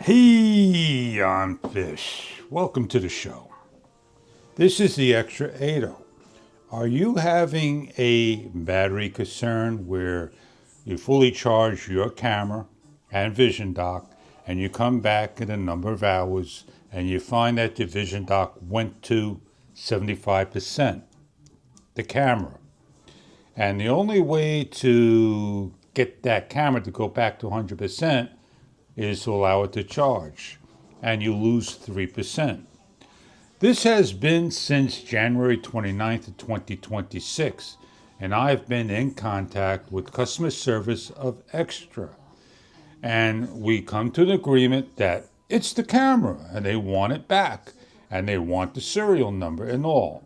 Hey, I'm Fish. Welcome to the show. This is the Xtra Atto. Are you having a battery concern where you fully charge your camera and vision dock and you come back in a number of hours and you find that your vision dock went to 75%, the camera? And the only way to get that camera to go back to 100% is to allow it to charge, and you lose 3%. This has been since January 29th of 2026, and I've been in contact with customer service of Xtra. And we come to an agreement that it's the camera, and they want it back, and they want the serial number and all.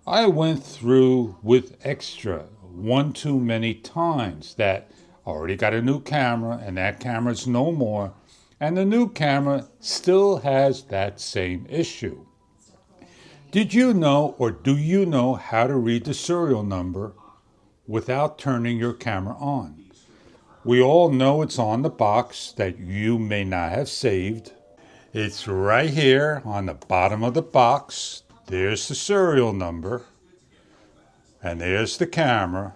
I went through with Xtra one too many times that I already got a new camera and that camera's no more, and the new camera still has that same issue. Did you know, or do you know, how to read the serial number without turning your camera on? We all know it's on the box that you may not have saved. It's right here on the bottom of the box. There's the serial number, and there's the camera,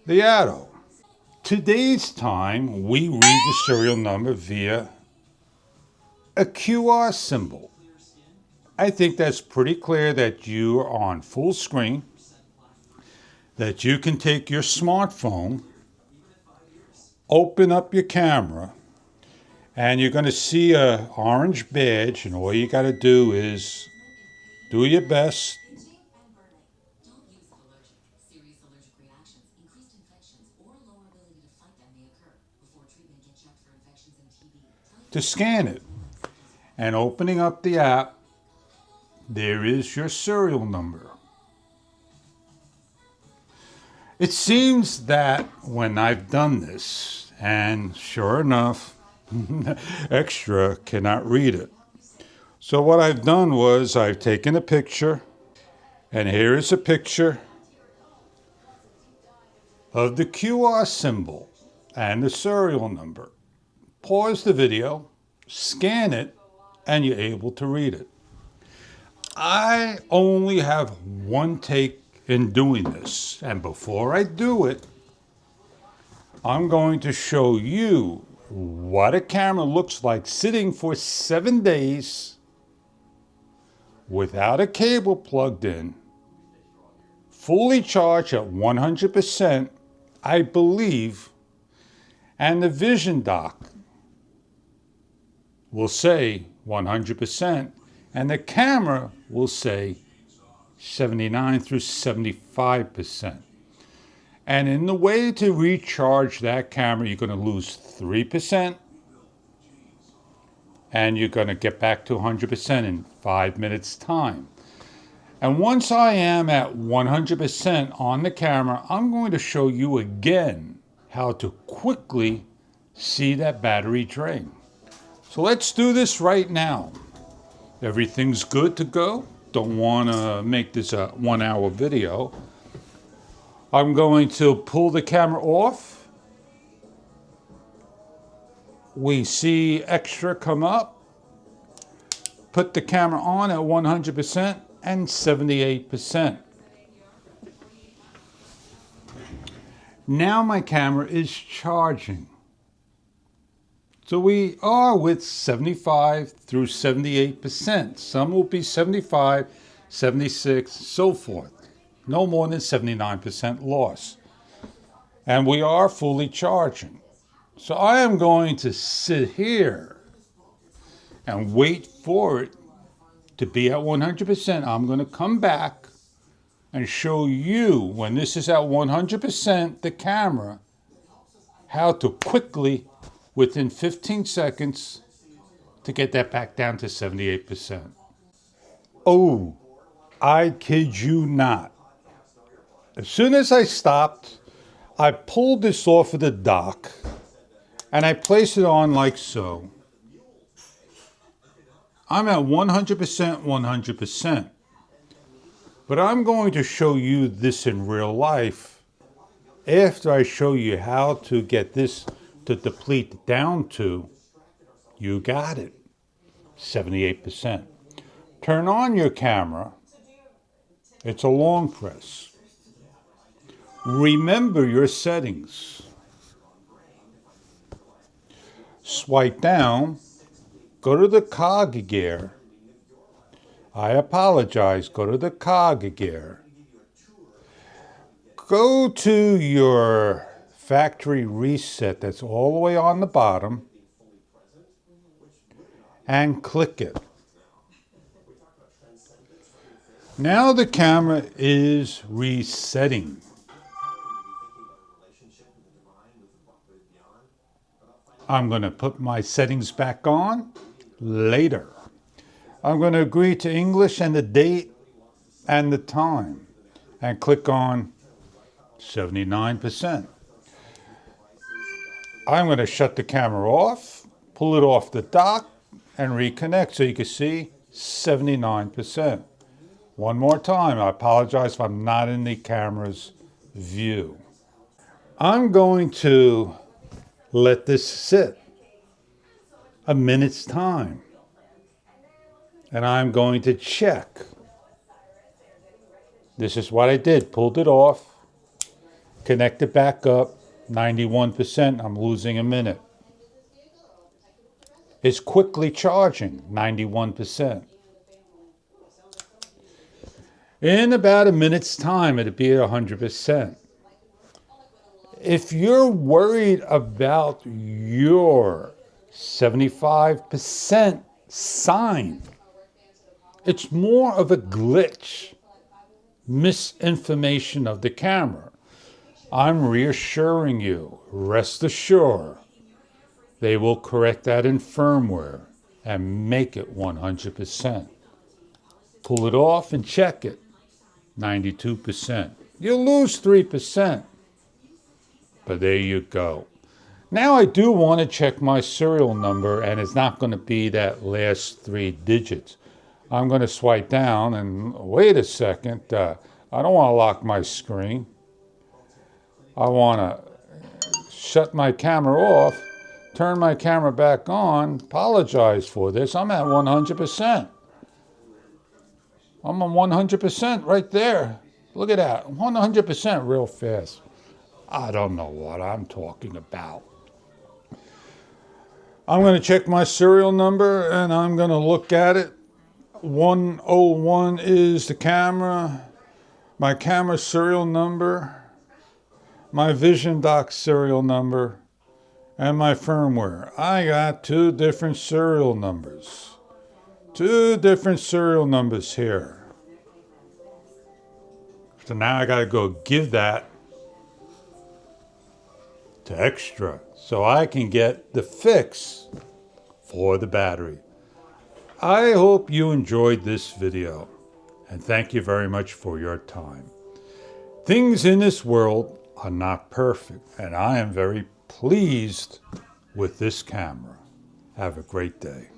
the Atto. Today's time, we read the serial number via a QR symbol. I think that's pretty clear that you are on full screen, that you can take your smartphone, open up your camera, and you're going to see an orange badge, and all you got to do is do your best to scan it. And opening up the app, there is your serial number. It seems that when I've done this, and sure enough, Xtra cannot read it. So what I've done was I've taken a picture, and here is a picture of the QR symbol and the serial number. Pause the video, scan it, and you're able to read it. I only have one take in doing this, and before I do it, I'm going to show you what a camera looks like sitting for 7 days without a cable plugged in, fully charged at 100%, I believe, and the vision dock will say 100%, and the camera will say 79 through 75%. And in the way to recharge that camera, you're going to lose 3%, and you're going to get back to 100% in 5 minutes time. And once I am at 100% on the camera, I'm going to show you again how to quickly see that battery drain. So let's do this right now. Everything's good to go. Don't want to make this a 1 hour video. I'm going to pull the camera off. We see Xtra come up. Put the camera on at 100% and 78%. Now my camera is charging. So we are with 75 through 78%. Some will be 75, 76, so forth. No more than 79% loss. And we are fully charging. So I am going to sit here and wait for it to be at 100%. I'm going to come back and show you, when this is at 100%, the camera, how to quickly, within 15 seconds, to get that back down to 78%. Oh, I kid you not. As soon as I stopped, I pulled this off of the dock and I placed it on like so. I'm at 100%, 100%. But I'm going to show you this in real life after I show you how to get this to deplete down to You got it. 78%. Turn on your camera. It's a long press. Remember your settings. Swipe down. Go to the cog gear. I apologize. Go to the cog gear. Go to your factory reset that's all the way on the bottom and click it. Now the camera is resetting. I'm going to put my settings back on later. I'm going to agree to English and the date and the time and click on 79%. I'm going to shut the camera off, pull it off the dock, and reconnect so you can see 79%. One more time. I apologize if I'm not in the camera's view. I'm going to let this sit a minute's time. And I'm going to check. This is what I did. Pulled it off. Connect it back up. 91%. I'm losing a minute. It's quickly charging. 91%. In about a minute's time, it'll be at 100%. If you're worried about your 75% sign, it's more of a glitch, misinformation of the camera. I'm reassuring you, rest assured, they will correct that in firmware and make it 100%. Pull it off and check it, 92%. You'll lose 3%, but there you go. Now I do want to check my serial number, and it's not going to be that last 3 digits. I'm going to swipe down and wait a second. I don't want to lock my screen. I want to shut my camera off, turn my camera back on, apologize for this. I'm at 100%. I'm on 100% right there. Look at that, 100% real fast. I don't know what I'm talking about. I'm going to check my serial number and I'm going to look at it. 101 is the camera, my camera serial number, my Vision Dock serial number, and my firmware. I got 2 different serial numbers. 2 different serial numbers here. So now I got to go give that to Xtra so I can get the fix for the battery. I hope you enjoyed this video, and thank you very much for your time. Things in this world are not perfect, and I am very pleased with this camera. Have a great day.